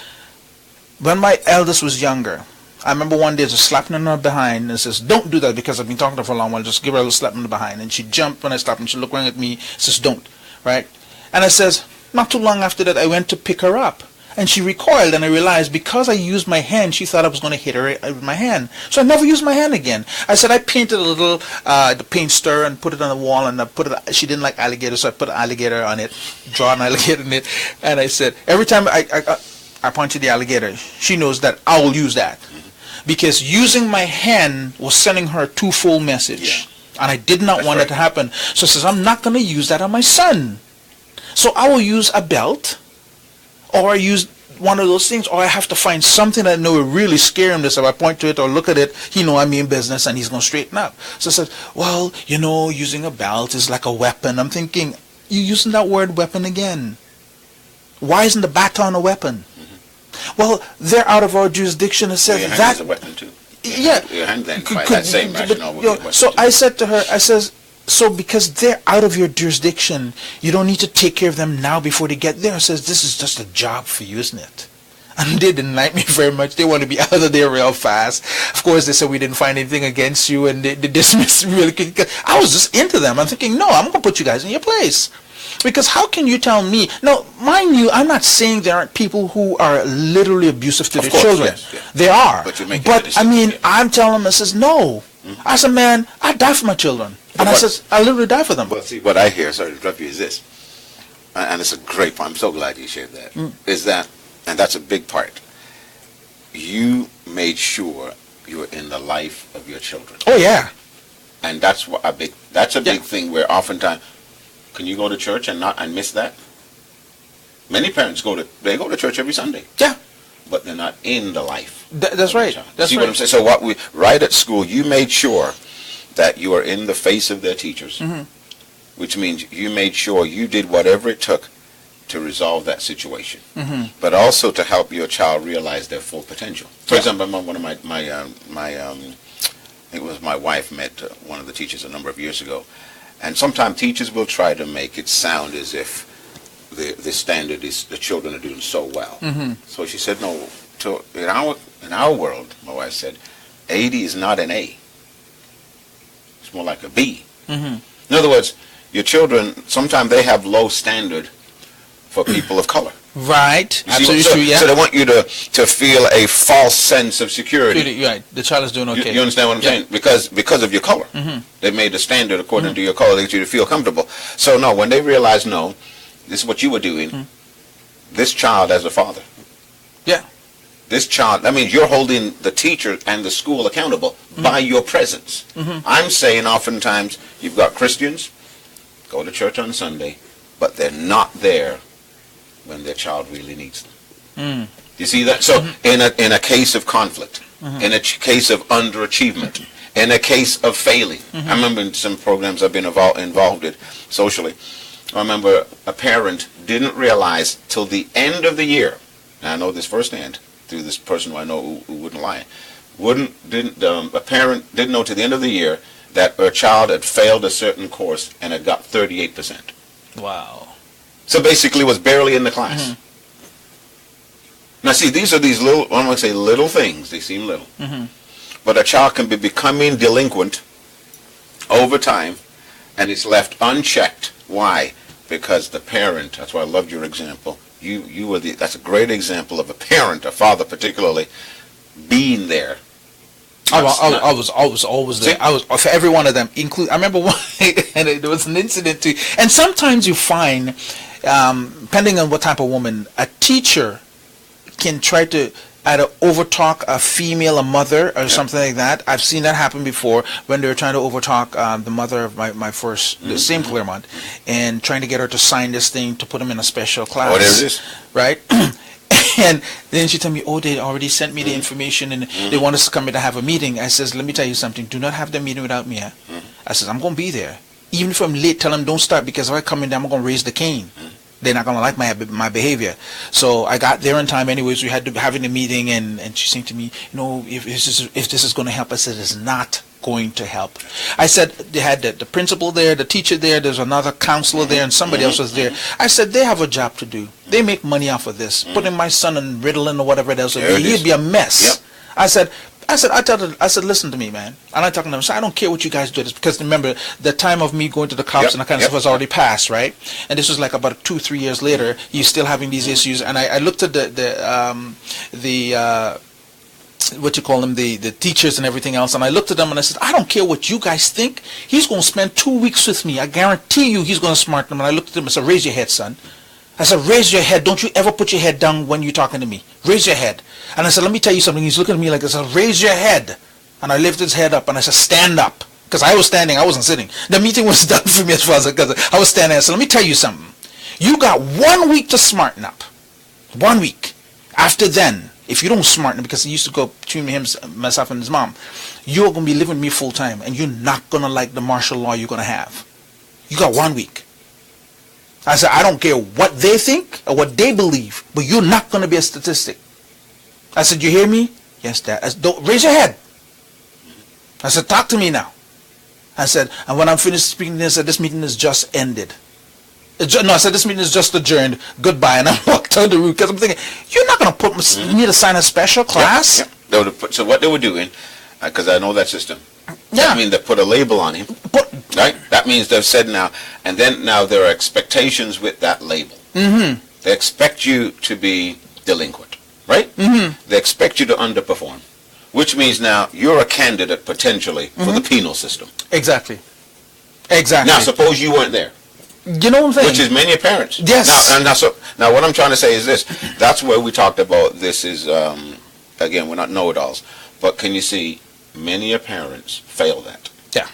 when my eldest was younger, I remember one day just slapping her behind and says, don't do that, because I've been talking to her for a long while. Just give her a little slap in the behind. And she jumped when I stopped, and she looked around at me, says, don't. Right? And I says, not too long after that, I went to pick her up. And she recoiled, and I realized because I used my hand, she thought I was going to hit her with my hand. So I never used my hand again. I said I painted a little the paint stir and put it on the wall, and I put it. She didn't like alligator, so I put an alligator on it, draw an alligator in it, and I said every time I pointed the alligator, she knows that I will use that, because using my hand was sending her a twofold message, and I did not want it to happen. So I says I'm not going to use that on my son. So I will use a belt. Or I use one of those things, or I have to find something that I know will really scare him. This, if I point to it or look at it, he know I'm in business and he's going to straighten up. So I said, well, using a belt is like a weapon. I'm thinking, you're using that word weapon again. Why isn't the baton a weapon? Mm-hmm. Well, they're out of our jurisdiction. It says your hand that is a weapon too. Your hand then fight that same rationale. So I said to her, I says, so because they're out of your jurisdiction, you don't need to take care of them now before they get there. I says, this is just a job for you, isn't it? And they didn't like me very much. They want to be out of there real fast. Of course, they said we didn't find anything against you, and they dismissed me really quick. I was just into them. I'm thinking, no, I'm going to put you guys in your place. Because how can you tell me? Now, mind you, I'm not saying there aren't people who are literally abusive to their children. Yes. They are. But I mean, I'm telling them, I says, no. Mm-hmm. As a man, I die for my children. And I says, I literally die for them. Well, see, what I hear, sorry to interrupt you, is this. And it's a great point. I'm so glad you shared that. Is that, and that's a big part. You made sure you were in the life of your children. Oh, yeah. And that's a big thing where oftentimes, can you go to church and miss that? Many parents go to church every Sunday. Yeah. But they're not in the life. That's right. That's See what I'm saying? So right at school, you made sure that you are in the face of their teachers, which means you made sure you did whatever it took to resolve that situation, but also to help your child realize their full potential. For example, one of I think it was my wife met one of the teachers a number of years ago, and sometimes teachers will try to make it sound as if the standard is the children are doing so well. So she said, no, in our world, my wife said, 80 is not an A. It's more like a B. In other words, your children, sometimes they have low standard for people of color. Right. Absolutely true, yeah. So they want you to feel a false sense of security. Right. The child is doing okay. You understand what I'm saying? Because of your color. They made the standard according to your color. They get you to feel comfortable. So no, when they realize, no, this is what you were doing, this child as a father. Yeah. This child, that means you're holding the teacher and the school accountable by your presence. I'm saying oftentimes you've got Christians, go to church on Sunday, but they're not there when their child really needs them. You see that? So in a case of conflict, in a case of underachievement, in a case of failing, I remember in some programs I've been involved in socially, I remember a parent didn't realize till the end of the year, and I know this firsthand, through this person who I know who wouldn't lie, a parent didn't know to the end of the year that her child had failed a certain course and had got 38%. Wow. So basically was barely in the class. Now see, these are these little, I don't want to say little things, they seem little. But a child can be becoming delinquent over time and it's left unchecked. Why? Because the parent, that's why I loved your example, you were that's a great example of a parent, a father particularly, being there. I was always there. I was for every one of them. I remember one, and there was an incident too. And sometimes you find, depending on what type of woman, a teacher can try to either overtalk a female, a mother, or something like that. I've seen that happen before when they were trying to overtalk the mother of my first, the same Claremont, and trying to get her to sign this thing to put him in a special class. Oh, there it is. Right? And then she told me, oh, they already sent me the information and they want us to come in to have a meeting. I says, let me tell you something. Do not have the meeting without me. I says, I'm going to be there. Even if I'm late, tell them don't start, because if I come in there, I'm going to raise the cane. They're not going to like my behavior. So I got there in time anyways. We had to be having a meeting, and she said to me, if this is going to help. I said, it's not going to help. I said, they had the principal there, the teacher there, there's another counselor there, and somebody else was there. I said, they have a job to do. They make money off of this. Putting my son in Ritalin or whatever else would be, he'd be a mess. Yep. I said, listen to me, man. And I talking to them. So I don't care what you guys do this, because remember, the time of me going to the cops and that kind of stuff was already passed, right? And this was like about 2-3 years later. He's still having these issues. And I looked at the teachers and everything else, and I looked at them and I said, I don't care what you guys think. He's going to spend 2 weeks with me. I guarantee you he's going to smart them. And I looked at them and said, raise your head, son. I said, raise your head. Don't you ever put your head down when you're talking to me. Raise your head. And I said, let me tell you something. He's looking at me like this. I said, raise your head. And I lifted his head up and I said, stand up. Because I was standing. I wasn't sitting. The meeting was done for me as far as I was standing. I said, let me tell you something. You got 1 week to smarten up. 1 week. After then, if you don't smarten, because he used to go between myself and his mom, you're going to be living with me full time, and you're not going to like the martial law you're going to have. You got 1 week. I said, I don't care what they think or what they believe, but you're not going to be a statistic. I said, you hear me? Yes, Dad. I said, don't raise your head. I said, talk to me now. I said, and when I'm finished speaking, I said, this meeting is just ended. No, I said, this meeting is just adjourned. Goodbye. And I walked out of the room because I'm thinking, you're not going to put me to sign a special class? Yeah. So what they were doing, because I know that system, that means they put a label on him, right? That means they've said now, and then now there are expectations with that label. They expect you to be delinquent, right? They expect you to underperform, which means now you're a candidate potentially for the penal system. Exactly. Exactly. Now, suppose you weren't there. You know what I'm saying? Which is many parents. Yes. Now what I'm trying to say is this. That's where we talked about this is, again, we're not know-it-alls, but can you see many parents fail that? Yeah.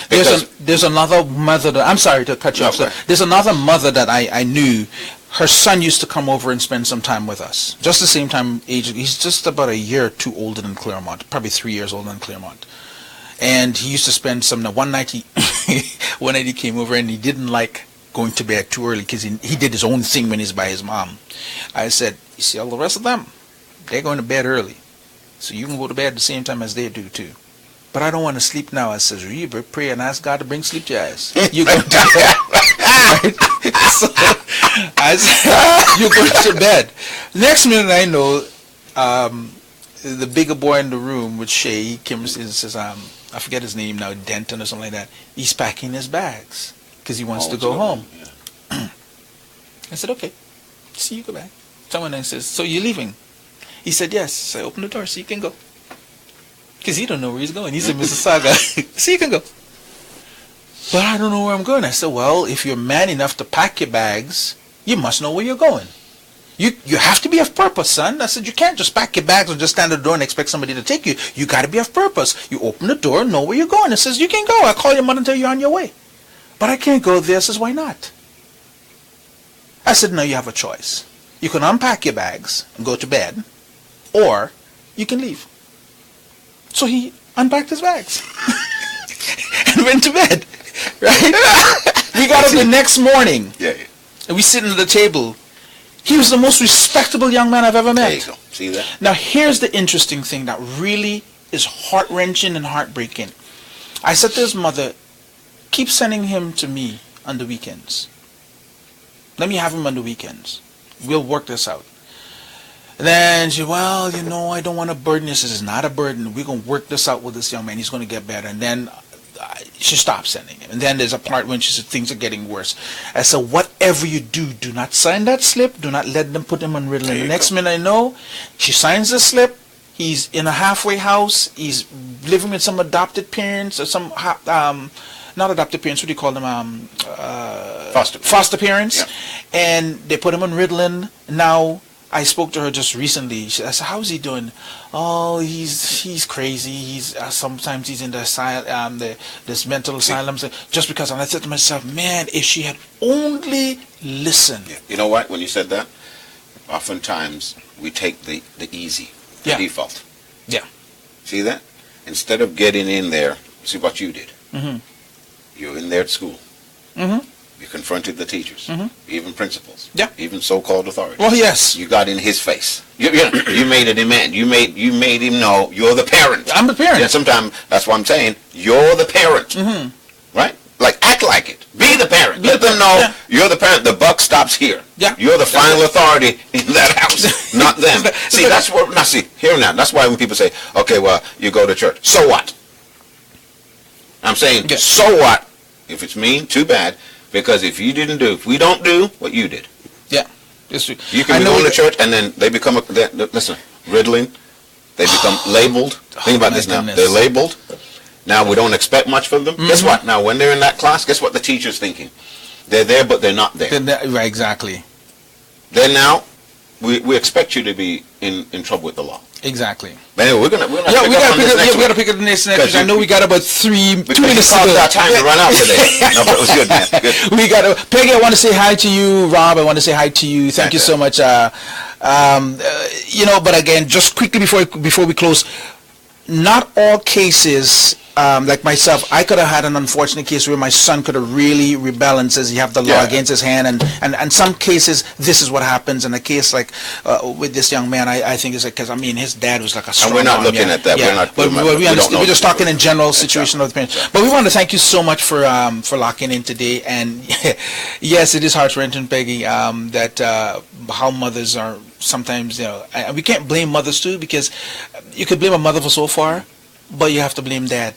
There's another mother I'm sorry to cut you off, sir. There's another mother that I knew. Her son used to come over and spend some time with us. Just the same time age. He's just about a year or two older than Claremont. Probably 3 years older than Claremont. And he used to spend one night he came over and he didn't like going to bed too early because he did his own thing when he's by his mom. I said, you see all the rest of them? They're going to bed early. So you can go to bed at the same time as they do too. But I don't want to sleep now. I says, you better pray and ask God to bring sleep to your eyes. You're going to bed. Right? So I said, you're going to bed. Next minute I know, the bigger boy in the room with Shay, he came and says, I forget his name now, Denton or something like that. He's packing his bags because he wants to go home. Yeah. I said, okay, see you go back. Someone then says, so you're leaving? He said, yes. So I opened the door so you can go. Because he don't know where he's going. He said, Mississauga, so you can go. But I don't know where I'm going. I said, well, if you're man enough to pack your bags, you must know where you're going. You have to be of purpose, son. I said, you can't just pack your bags and just stand at the door and expect somebody to take you. You got to be of purpose. You open the door, know where you're going. It says, you can go. I'll call your mother and tell you you're on your way. But I can't go there. I says, why not? I said, no, you have a choice. You can unpack your bags and go to bed, or you can leave. So he unpacked his bags and went to bed. Right? We got up the next morning. Yeah. And we sitting at the table. He was the most respectable young man I've ever met. There you go. See that? Now, here's the interesting thing that really is heart-wrenching and heartbreaking. I said to his mother, keep sending him to me on the weekends. Let me have him on the weekends. We'll work this out. And then she, well, I don't want to burden you. She says, it's not a burden. We're going to work this out with this young man. He's going to get better. And then she stopped sending him. And then there's a part when she said things are getting worse. I said, whatever you do, do not sign that slip. Do not let them put him on Ritalin. The next minute I know, she signs the slip. He's in a halfway house. He's living with some adopted parents or some, not adopted parents, what do you call them? Foster parents. Yeah. And they put him on Ritalin. Now, I spoke to her just recently. I said, "How's he doing?" "Oh, he's crazy. He's sometimes he's in the asylum, this mental asylum." Just because, and I said to myself, "Man, if she had only listened." Yeah. You know what? When you said that, oftentimes we take the easy, the default. Yeah. See that? Instead of getting in there, see what you did. Mm-hmm. You're in there at school. Mm-hmm. You confronted the teachers, even principals, even so-called authorities. Well, yes. You got in his face. You made a demand. You made him know you're the parent. I'm the parent. Yeah, sometimes that's what I'm saying. You're the parent, right? Like act like it. Be the parent. Let them know you're the parent. The buck stops here. Yeah. You're the final authority in that house, not them. See, that's what. Now, see, hear now. That's why when people say, "Okay, well, you go to church, so what?" I'm saying, so what? If it's mean, too bad. Because if we don't do what you did. Yeah. It's true. You can go to church and then they become, listen, riddling. They become labeled. Think about this now. They're labeled. Now we don't expect much from them. Guess what? Now when they're in that class, guess what the teacher's thinking? They're there, but they're not there. Right, exactly. Then now, we expect you to be in trouble with the law. Exactly. But anyway, we gotta pick up the next week. I know we got about 2 minutes to go. Our time to run out today. No, but it was good, man. Good. We got Peggy. I want to say hi to you, Rob. I want to say hi to you. Thank you so much. But again, just quickly before we close, not all cases. Like myself, I could have had an unfortunate case where my son could have really rebelled and says you have the law against his hand, and some cases this is what happens. In a case like with this young man, I think it's because his dad was like a strong and we're not looking at that. Yeah. We're just talking in general situation of the parents. But we want to thank you so much for locking in today. And yes, it is heart-wrenching, Peggy, that how mothers are sometimes, and we can't blame mothers too, because you could blame a mother for so far. But you have to blame dad,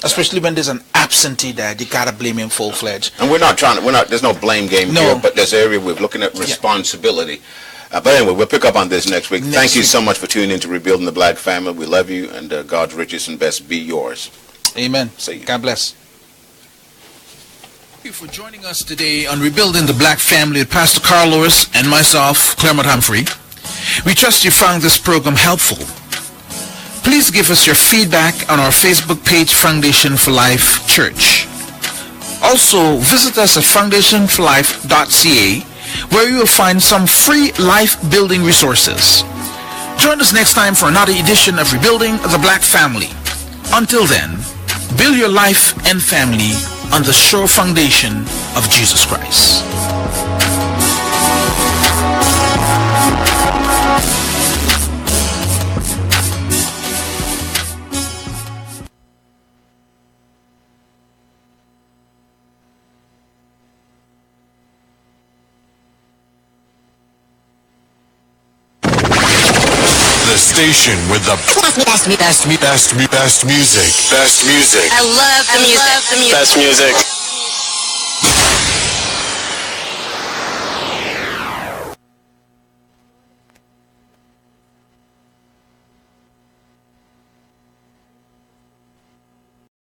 especially when there's an absentee dad. You gotta blame him full-fledged. And there's no blame game here, but this area we're looking at responsibility. But anyway, we'll pick up on this next week. Thank you so much for tuning in to Rebuilding the Black Family. We love you, and God's richest and best be yours. Amen. See you. God bless. Thank you for joining us today on Rebuilding the Black Family with Pastor Carl Lewis and myself, Claremont Humphrey. We trust you found this program helpful. Please give us your feedback on our Facebook page, Foundation for Life Church. Also, visit us at foundationforlife.ca, where you will find some free life-building resources. Join us next time for another edition of Rebuilding the Black Family. Until then, build your life and family on the sure foundation of Jesus Christ. Station with the best music. I love the music. Best music.